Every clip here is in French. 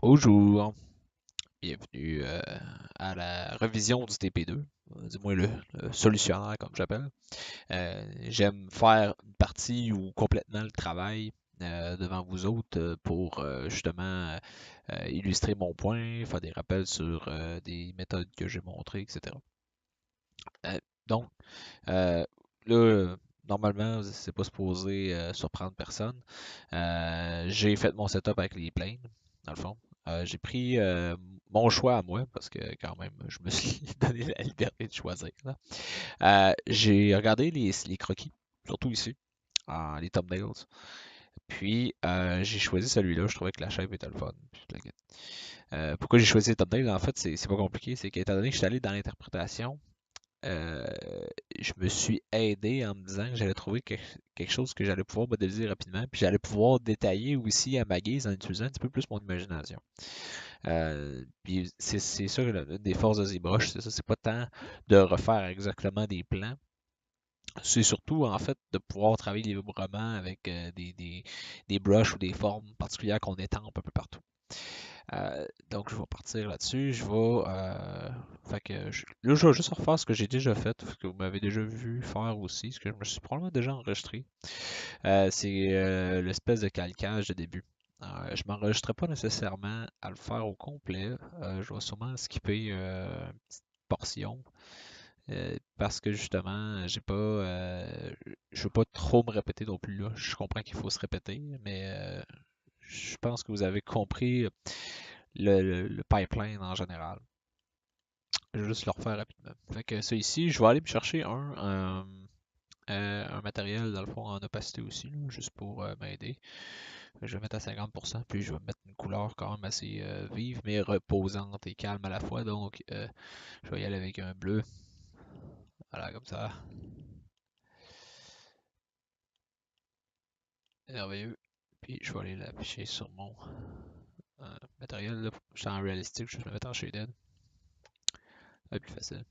Bonjour, bienvenue à la revision du TP2, du moins le solutionnaire comme j'appelle. J'aime faire une partie ou complètement le travail devant vous autres pour justement illustrer mon point, faire des rappels sur des méthodes que j'ai montrées, etc. Euh, donc, là, normalement, c'est pas supposé surprendre personne. J'ai fait mon setup avec les planes, dans le fond. J'ai pris mon choix à moi, parce que quand même, je me suis donné la liberté de choisir, là. J'ai regardé les croquis, surtout ici, les thumbnails. Puis j'ai choisi celui-là, je trouvais que la shape était le fun. Puis toute la kit. Pourquoi j'ai choisi les thumbnails? En fait, c'est pas compliqué. C'est qu'étant donné que je suis allé dans l'interprétation, euh, je me suis aidé en me disant que j'allais trouver quelque chose que j'allais pouvoir modéliser rapidement, puis j'allais pouvoir détailler aussi à ma guise en utilisant un petit peu plus mon imagination. Puis c'est ça l'une des forces de ZBrush, c'est ça, c'est pas tant de refaire exactement des plans, c'est surtout en fait de pouvoir travailler librement avec des brushes ou des formes particulières qu'on étampe un peu partout. Donc, je vais partir là-dessus. Là, je vais juste refaire ce que j'ai déjà fait, ce que vous m'avez déjà vu faire aussi, ce que je me suis probablement déjà enregistré. C'est l'espèce de calcage de début. Je ne m'enregistrerai pas nécessairement à le faire au complet. Je vais sûrement skipper une petite portion. Parce que justement, je veux pas trop me répéter non plus là. Je comprends qu'il faut se répéter, mais je pense que vous avez compris le pipeline en général. Je vais juste le refaire rapidement. Fait que ça ici, je vais aller me chercher un matériel dans le fond en opacité aussi, là, juste pour m'aider. Je vais mettre à 50%, puis je vais mettre une couleur quand même assez vive, mais reposante et calme à la fois. Donc, je vais y aller avec un bleu. Voilà, comme ça. Merveilleux. Puis, je vais aller l'afficher sur mon matériel. Là. Je suis en réalistique, je vais le mettre en shaded. Ça va être plus facile.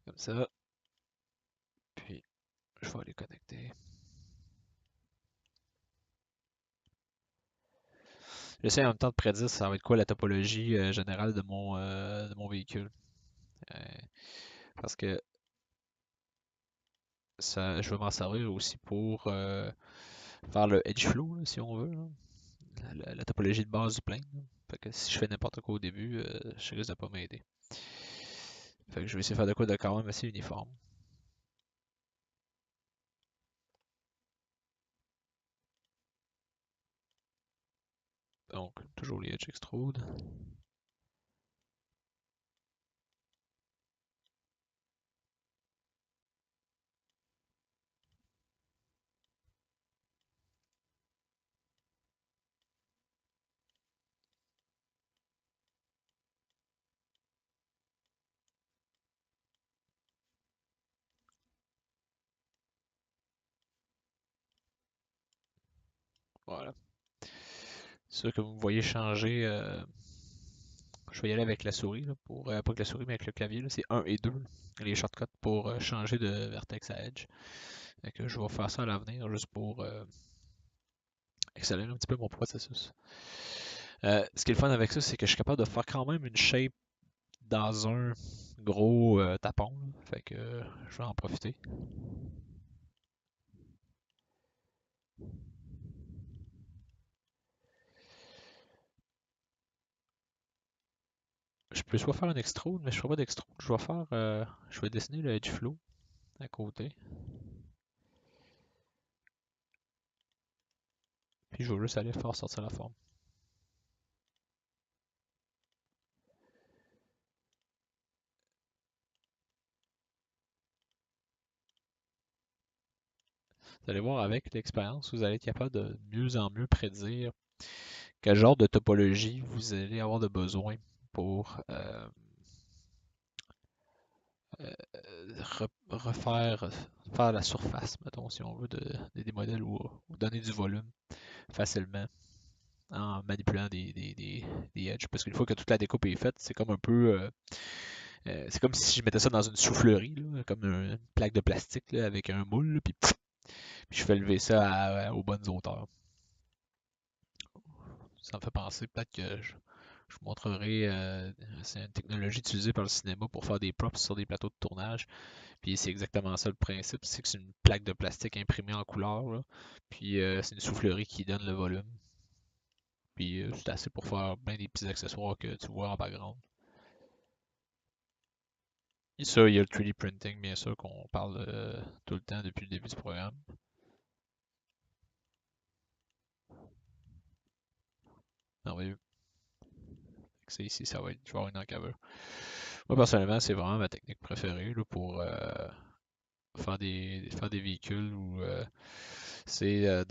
Comme ça. Puis, je vais aller connecter. J'essaie en même temps de prédire ça va être quoi la topologie générale de mon véhicule. Euh, Parce que ça, je vais m'en servir aussi pour faire le edge flow, là, si on veut, là. La topologie de base du plane, là. Fait que si je fais n'importe quoi au début, je risque de pas m'aider. Fait que je vais essayer de faire de quoi de quand même assez uniforme. Donc, toujours les edge extrude. Voilà. C'est sûr que vous me voyez changer. Je vais y aller avec la souris, là, pour, pas avec la souris, mais avec le clavier. C'est 1 et 2, les shortcuts pour changer de vertex à edge. Fait que je vais faire ça à l'avenir juste pour accélérer un petit peu mon processus. Ce qui est le fun avec ça, c'est que je suis capable de faire quand même une shape dans un gros tapon. Là. Fait que je vais en profiter. Je peux soit faire un extrude, mais je ne ferai pas d'extrude. Je vais dessiner le edge flow à côté. Puis je vais juste aller faire sortir la forme. Vous allez voir avec l'expérience, vous allez être capable de mieux en mieux prédire quel genre de topologie vous allez avoir de besoin pour refaire faire la surface, mettons, si on veut, des modèles ou donner du volume facilement en manipulant des edges. Parce qu'une fois que toute la découpe est faite, c'est comme un peu. C'est comme si je mettais ça dans une soufflerie, là, comme une plaque de plastique là, avec un moule, là, puis je fais lever ça aux bonnes hauteurs. Ça me fait penser, peut-être que je vous montrerai, c'est une technologie utilisée par le cinéma pour faire des props sur des plateaux de tournage. Puis c'est exactement ça le principe, c'est que c'est une plaque de plastique imprimée en couleur, là. Puis c'est une soufflerie qui donne le volume. Puis c'est assez pour faire plein des petits accessoires que tu vois en background. Et ça, il y a le 3D printing, bien sûr, qu'on parle tout le temps depuis le début du programme. Merveilleux. C'est ici, ça va être drawing en cover. Moi, personnellement, c'est vraiment ma technique préférée là, pour faire des véhicules où c'est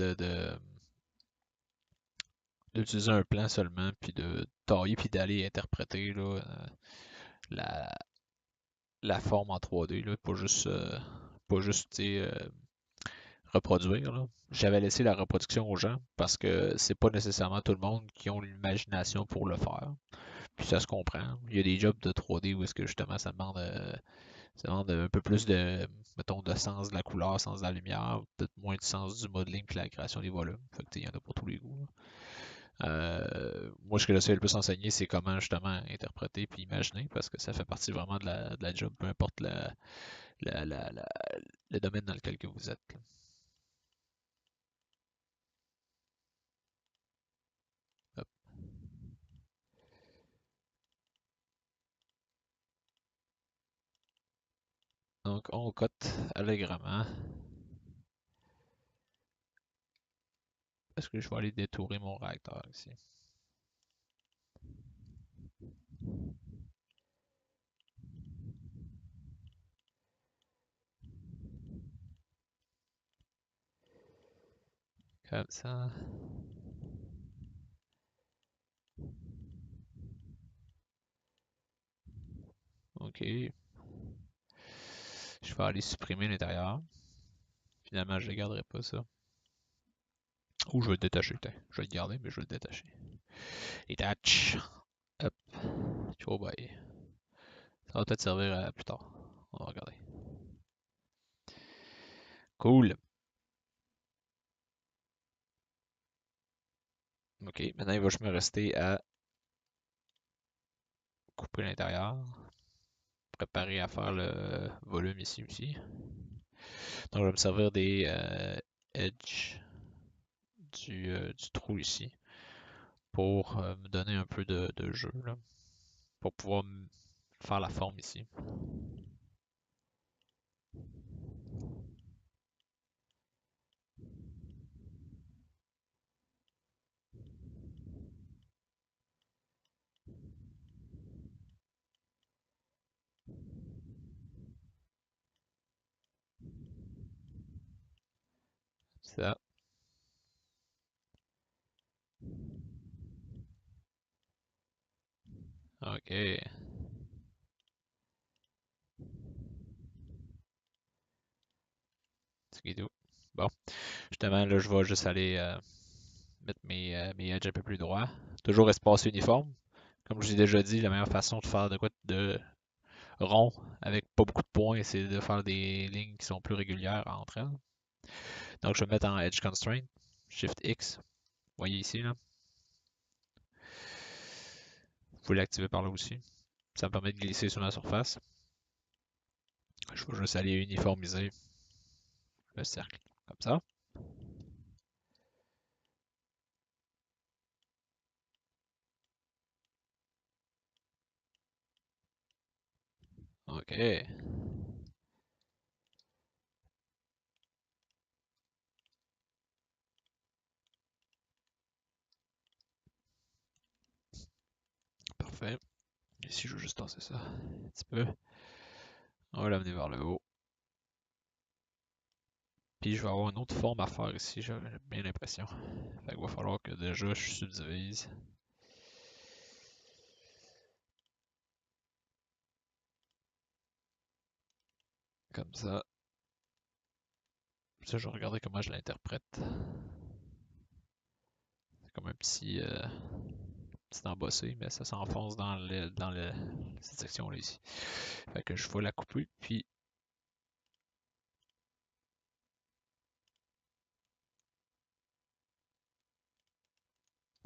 d'utiliser un plan seulement, puis de tailler, puis d'aller interpréter là, la, la forme en 3D, là, pas juste tu sais, reproduire. Là. J'avais laissé la reproduction aux gens parce que c'est pas nécessairement tout le monde qui ont l'imagination pour le faire. Puis ça se comprend. Il y a des jobs de 3D où est-ce que justement ça demande un peu plus de, mettons, de sens de la couleur, sens de la lumière, peut-être moins de sens du modeling puis la création des volumes. Fait que il y en a pour tous les goûts. Là. Moi, ce que j'essaie le plus enseigner, c'est comment justement interpréter puis imaginer, parce que ça fait partie vraiment de la job, peu importe la- la- la- le domaine dans lequel que vous êtes. Là. Hop. Donc, on cote allègrement. Est-ce que je vais aller détourer mon réacteur ici? Comme ça. OK. Je vais aller supprimer l'intérieur. Finalement, je ne garderai pas ça. Ou je vais le détacher. Je vais le garder, mais je vais le détacher. Détache. Hop. Ciao, bye. Ça va peut-être servir à plus tard. On va regarder. Cool. OK. Maintenant, il va juste me rester à couper l'intérieur. Préparer à faire le volume ici aussi. Donc, je vais me servir des edges du trou ici pour me donner un peu de jeu, là, pour pouvoir faire la forme ici. Ça. OK. C'est tout. Bon. Justement, là, je vais juste aller mettre mes edges un peu plus droits. Toujours espace uniforme. Comme je vous ai déjà dit, la meilleure façon de faire de quoi de rond avec pas beaucoup de points, c'est de faire des lignes qui sont plus régulières entre elles. Donc, je vais me mettre en Edge Constraint. Shift X. Vous voyez ici, là. Vous pouvez l'activer par là aussi. Ça me permet de glisser sur la surface. Je vais juste aller uniformiser le cercle. Comme ça. OK. Parfait. Ici, je vais juste tasser ça un petit peu. On va l'amener vers le haut. Puis je vais avoir une autre forme à faire ici, j'ai bien l'impression. Fait qu'il va falloir que déjà je subdivise. Comme ça. Ça, je vais regarder comment je l'interprète. C'est comme un petit embossé, mais ça s'enfonce dans cette section-là ici. Fait que je vais la couper, puis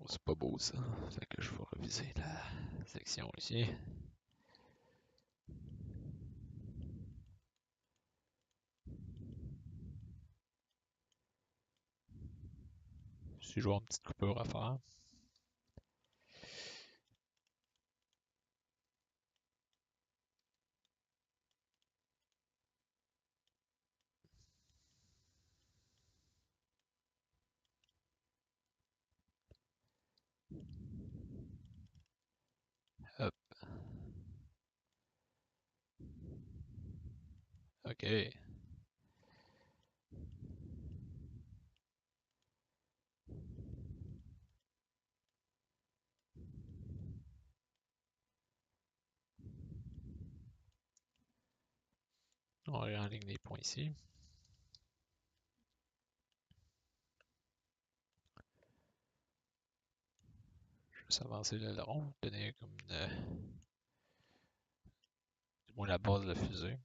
c'est pas beau ça. Fait que je vais reviser la section ici. Si je vois une petite coupure à faire. Hop, ok. On réaligne les points ici. Je vais juste avancer le long, donner comme du moins la base de la fusée.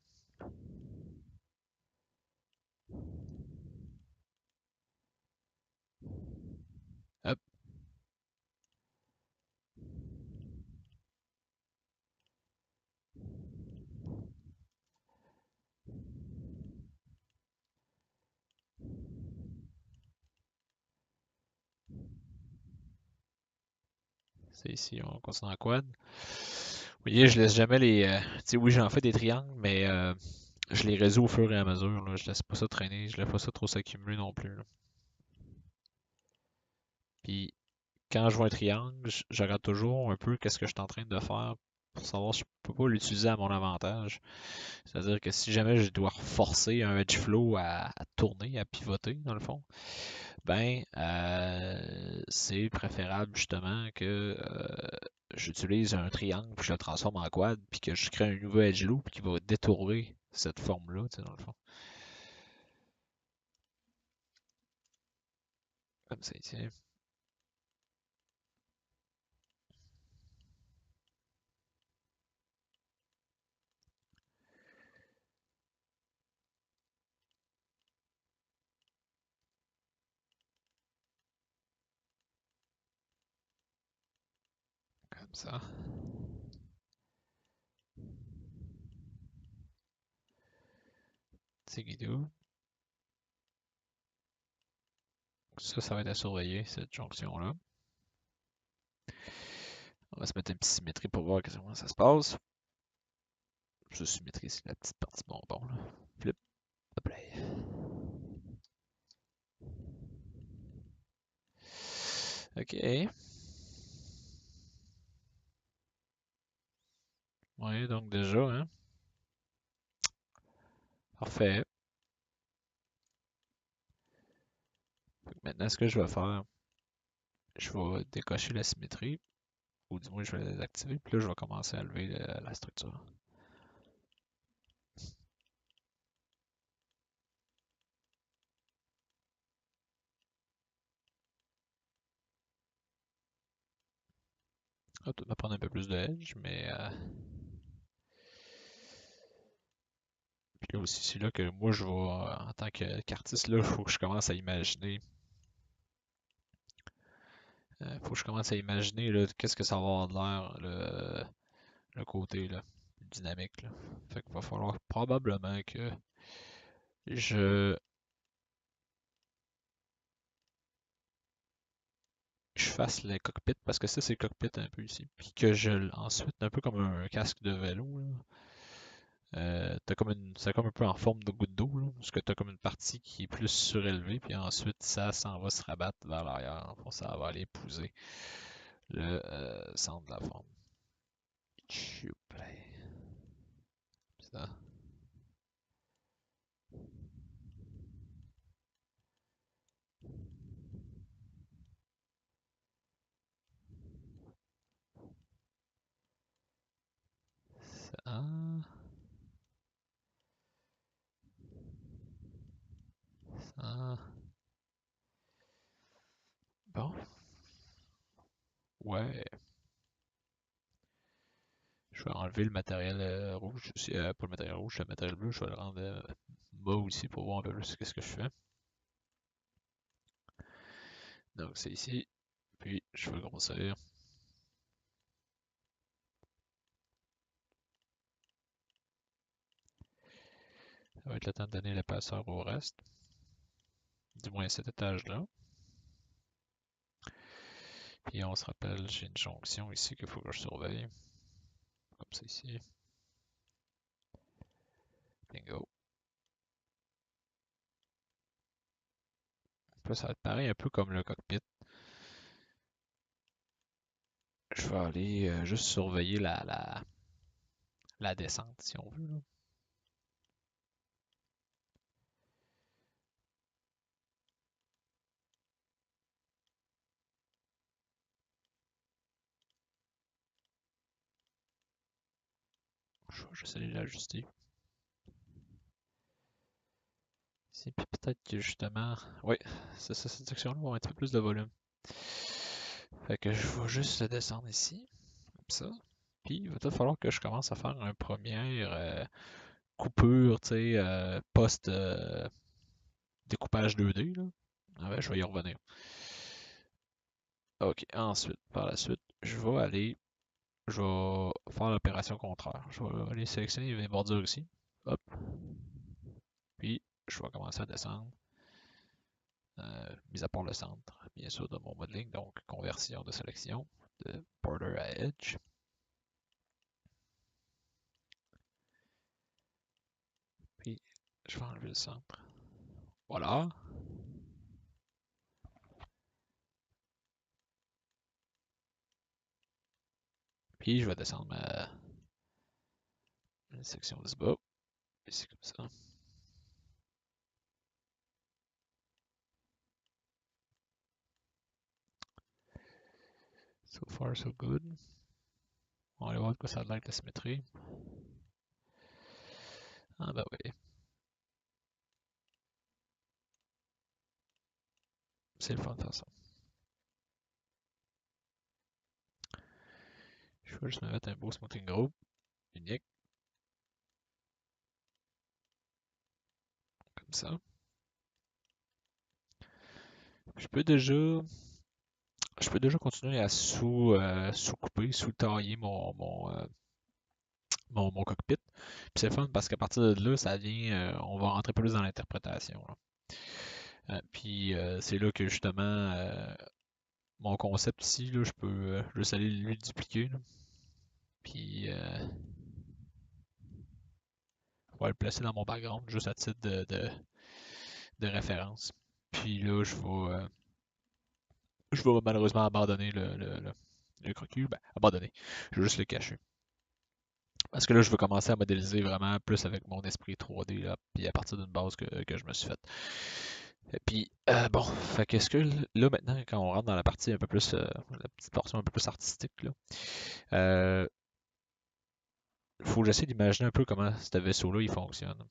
Hop, c'est ici, on continue en quad. Vous voyez, je laisse jamais les. Tu sais, oui, j'en fais des triangles, mais je les résous au fur et à mesure. Là. Je laisse pas ça traîner, je laisse pas ça trop s'accumuler non plus. Là. Puis quand je vois un triangle, je regarde toujours un peu qu'est-ce que je suis en train de faire pour savoir si je peux pas l'utiliser à mon avantage. C'est-à-dire que si jamais je dois forcer un edge flow à tourner, à pivoter, dans le fond, ben c'est préférable justement que j'utilise un triangle, puis je le transforme en quad, puis que je crée un nouveau edge loop qui va détourner cette forme-là, tu sais, dans le fond. Comme ça, ici. Comme ça. C'est guidou. Ça va être à surveiller, cette jonction-là. On va se mettre une petite symétrie pour voir comment ça se passe. Je symétrie, c'est la petite partie bonbon. Là. Flip. Hop là. Ok. Oui, donc déjà, hein. Parfait. Maintenant, ce que je vais faire, je vais décocher la symétrie, ou du moins je vais la désactiver, puis là, je vais commencer à lever la structure. Ça va peut-être me prendre un peu plus de edge, mais puis là aussi, c'est là que moi, je vais, en tant qu'artiste, là, il faut que je commence à imaginer. Faut que je commence à imaginer là, qu'est-ce que ça va avoir de l'air, le côté là, dynamique. Là. Fait qu'il va falloir probablement que je, je fasse les cockpits, parce que ça, c'est le cockpit un peu ici. Puis que ensuite, un peu comme un casque de vélo, là, c'est comme un peu en forme de goutte d'eau, là, parce que tu as comme une partie qui est plus surélevée, puis ensuite ça s'en va se rabattre vers l'arrière. Ça va aller épouser le centre de la forme. Chouplay. Ça, ça, ça. Bon, ouais. Je vais enlever le matériel rouge, pas le matériel rouge, le matériel bleu, je vais le rendre bas aussi pour voir un peu plus ce que je fais. Donc c'est ici. Puis, je veux grossir. Ça va être le temps de donner l'épaisseur au reste. Du moins à cet étage-là. Puis on se rappelle, j'ai une jonction ici qu'il faut que je surveille. Comme ça ici. Bingo. Là, ça va être pareil un peu comme le cockpit. Je vais aller juste surveiller la descente si on veut. Là. Je vais juste aller l'ajuster. Puis peut-être que justement. Oui, c'est ça, cette section-là va avoir un petit peu plus de volume. Fait que je vais juste le descendre ici, comme ça. Puis il va peut-être falloir que je commence à faire un premier coupure, tu sais, post découpage 2D. Là. Ah ouais, je vais y revenir. Ok, ensuite, par la suite, je vais faire l'opération contraire. Je vais aller sélectionner les bordures ici. Hop. Puis, je vais commencer à descendre. Mis à part le centre, bien sûr, de mon modeling. Donc, conversion de sélection de border à edge. Puis, je vais enlever le centre. Voilà. Puis, je vais descendre ma section du bas. Ici, comme ça. So far, so good. On va aller voir de quoi ça a l'air de la symétrie. Ah, ben oui. C'est le fun de faire ça. Je vais juste me mettre un beau smoothing group. Unique. Comme ça. Je peux déjà je peux déjà continuer à sous-couper, sous-tailler mon cockpit. Puis c'est fun parce qu'à partir de là, ça vient, on va rentrer plus dans l'interprétation. Puis c'est là que justement, mon concept ici, là, je peux juste aller le dupliquer. Là. Puis on va le placer dans mon background, juste à titre de référence. Puis là, je vais malheureusement abandonner le crocu. Ben, abandonner. Je vais juste le cacher. Parce que là, je veux commencer à modéliser vraiment plus avec mon esprit 3D, là, puis à partir d'une base que je me suis faite. Et puis, bon, fait qu'est-ce que là, maintenant, quand on rentre dans la partie un peu plus, la petite portion un peu plus artistique, là, il faut que j'essaie d'imaginer un peu comment ce vaisseau-là, il fonctionne.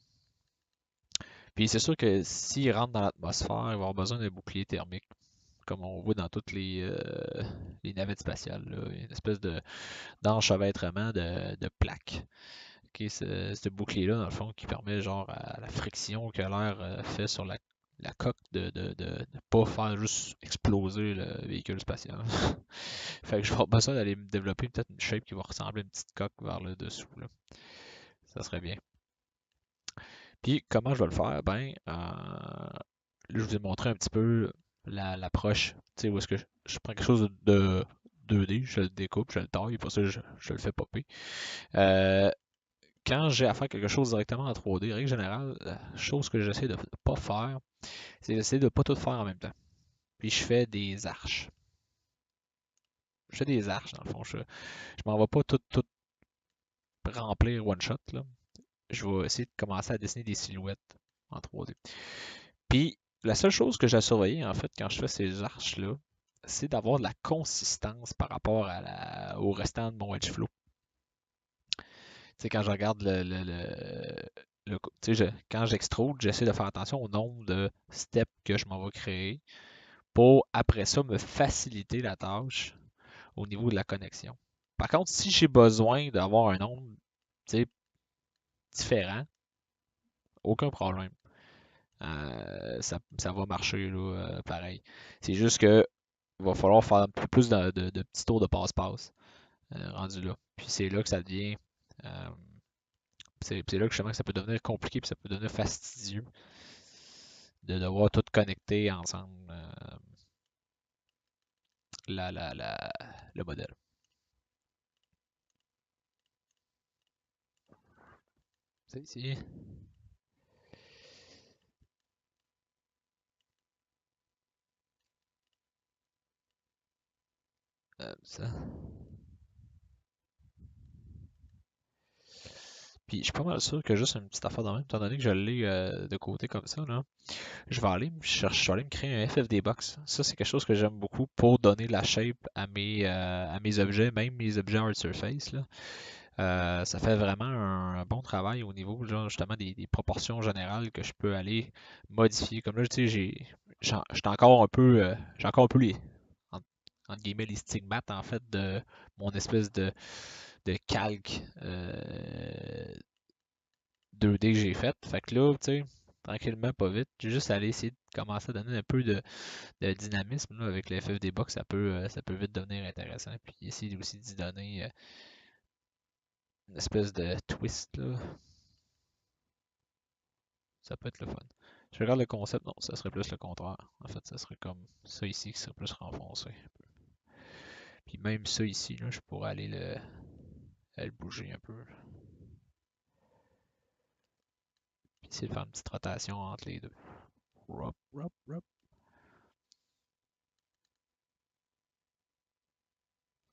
Puis c'est sûr que s'il rentre dans l'atmosphère, il va avoir besoin d'un bouclier thermique, comme on voit dans toutes les navettes spatiales, là. Une espèce d'enchevêtrement de plaques. Ok, ce bouclier-là, dans le fond, qui permet genre à la friction que l'air fait sur la coque de ne pas faire juste exploser le véhicule spatial. Fait que je vais avoir besoin d'aller me développer peut-être une shape qui va ressembler à une petite coque vers le dessous. Là. Ça serait bien. Puis comment je vais le faire? Ben, là, je vous ai montré un petit peu l'approche. Tu sais, où est-ce que je prends quelque chose de 2D, je le découpe, je le taille, pour ça je le fais popper. Euh, Quand j'ai à faire quelque chose directement en 3D, règle générale, la chose que j'essaie de ne pas faire, c'est d'essayer de ne pas tout faire en même temps. Puis je fais des arches. Je fais des arches, dans le fond. Je m'en vais pas tout remplir one shot. Là. Je vais essayer de commencer à dessiner des silhouettes en 3D. Puis la seule chose que j'ai à surveiller, en fait, quand je fais ces arches-là, c'est d'avoir de la consistance par rapport au restant de mon edge flow. Tu sais, quand je regarde quand j'extrude, j'essaie de faire attention au nombre de steps que je m'en vais créer pour après ça me faciliter la tâche au niveau de la connexion. Par contre, si j'ai besoin d'avoir un nombre différent, aucun problème. Ça va marcher là, pareil. C'est juste que il va falloir faire un peu plus de petits tours de passe-passe rendu là. Puis c'est là que ça devient. euh, c'est là que justement que ça peut devenir compliqué puis ça peut devenir fastidieux de devoir tout connecter ensemble le modèle. C'est ici. Ça. Puis je suis pas mal sûr que juste une petite affaire de même, étant donné que je l'ai de côté comme ça, là, je vais aller me chercher, je vais aller me créer un FFD box. Ça, c'est quelque chose que j'aime beaucoup pour donner de la shape à mes objets, même mes objets hard surface, là. Ça fait vraiment un bon travail au niveau, genre, justement, des proportions générales que je peux aller modifier. Comme là, tu sais, j'ai encore un peu, j'ai encore un peu entre, entre guillemets, les stigmates, en fait, de mon espèce de calque 2D que j'ai fait. Fait que là, tu sais, tranquillement, pas vite, j'ai juste allé essayer de commencer à donner un peu de dynamisme là, avec le FFD Box, ça peut vite devenir intéressant. Puis essayer aussi d'y donner une espèce de twist là, ça peut être le fun. Je regarde le concept, non, ça serait plus le contraire. En fait, ça serait comme ça ici qui serait plus renfoncé. Puis même ça ici, là, je pourrais aller le bouger un peu. Puis essayer de faire une petite rotation entre les deux. Rop, rop, rop.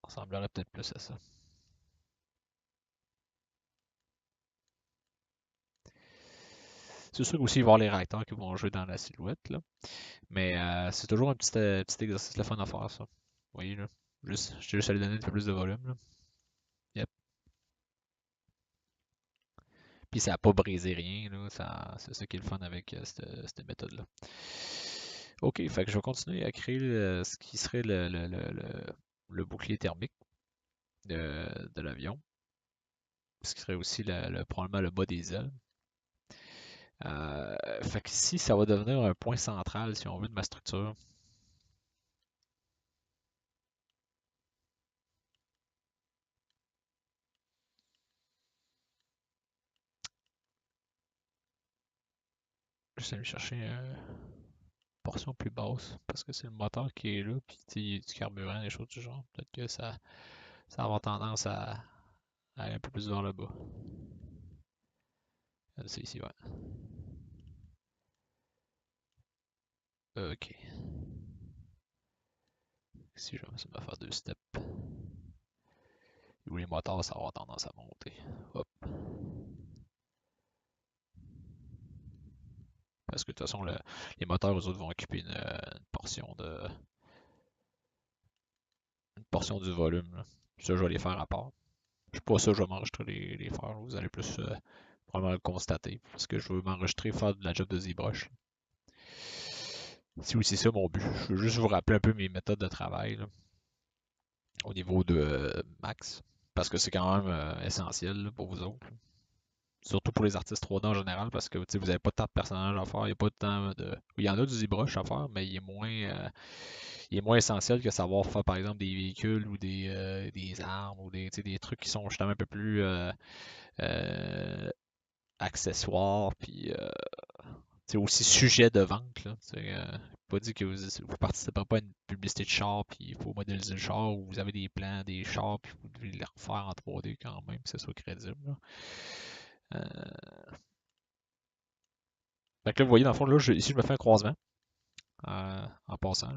Ça ressemblerait peut-être plus à ça. C'est sûr aussi, il va y avoir les réacteurs qui vont jouer dans la silhouette, là. Mais c'est toujours un petit exercice le fun à faire, ça. Vous voyez, là. J'ai juste à lui donner un peu plus de volume, là. Yep. Puis ça n'a pas brisé rien, là. C'est ça qui est le fun avec cette méthode-là. Ok, fait que je vais continuer à créer ce qui serait le bouclier thermique de l'avion. Ce qui serait aussi probablement le bas des ailes. Fait que ici, ça va devenir un point central, si on veut, de ma structure. Je vais aller chercher une portion plus basse, parce que c'est le moteur qui est là, puis il y a du carburant, des choses du genre. Peut-être que ça va avoir tendance à aller un peu plus vers le bas. C'est ici, ouais. Ok. Si je vais me faire deux steps, où les moteurs, ça va avoir tendance à monter. Hop. Parce que de toute façon, les moteurs, eux autres, vont occuper une une portion du volume, là. Ça, je vais les faire à part. Je suis pas sûr que je vais m'enregistrer les faire. Vous allez plus probablement le constater. Parce que je veux m'enregistrer, faire de la job de ZBrush. C'est aussi ça mon but. Je veux juste vous rappeler un peu mes méthodes de travail là, au niveau de Max. Parce que c'est quand même essentiel là, pour vous autres. Là. Surtout pour les artistes 3D en général, parce que vous n'avez pas tant de personnages à faire, il n'y a pas tant de. Il y en a du ZBrush à faire, mais il est moins essentiel que savoir faire par exemple des véhicules ou des armes ou des trucs qui sont justement un peu plus accessoires puis aussi sujet de vente. Là. Pas dit que vous participez pas à une publicité de char puis il faut modéliser le char ou vous avez des plans des chars puis vous devez les refaire en 3D quand même, que ce soit crédible. Là. Fait que là, vous voyez, dans le fond, là, ici, je me fais un croisement en passant.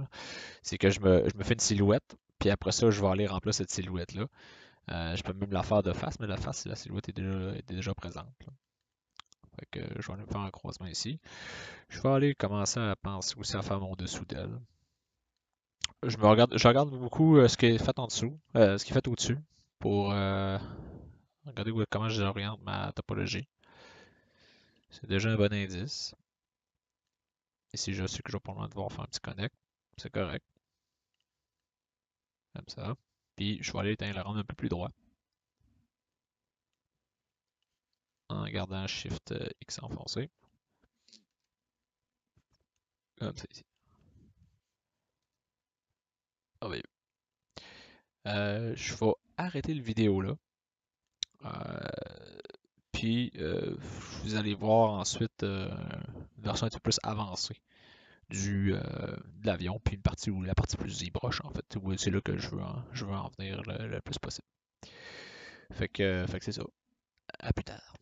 C'est que je me fais une silhouette, puis après ça, je vais aller remplir cette silhouette-là. Je peux même la faire de face, mais la silhouette est déjà présente. Là. Fait que je vais aller me faire un croisement ici. Je vais aller commencer à penser aussi à faire mon dessous d'elle. Je regarde beaucoup ce qui est fait en dessous, ce qui est fait au-dessus, pour regarder comment j'oriente ma topologie. C'est déjà un bon indice. Ici, je sais que je vais probablement devoir faire un petit connect. C'est correct. Comme ça. Puis, je vais aller le rendre un peu plus droit. En gardant Shift X enfoncé. Comme ça ici. merveilleux. Je vais arrêter le vidéo là. Puis vous allez voir ensuite une version un petit peu plus avancée de l'avion, puis une partie où la partie plus zbrush en fait, où c'est là que je veux en venir le plus possible. Fait que c'est ça. À plus tard.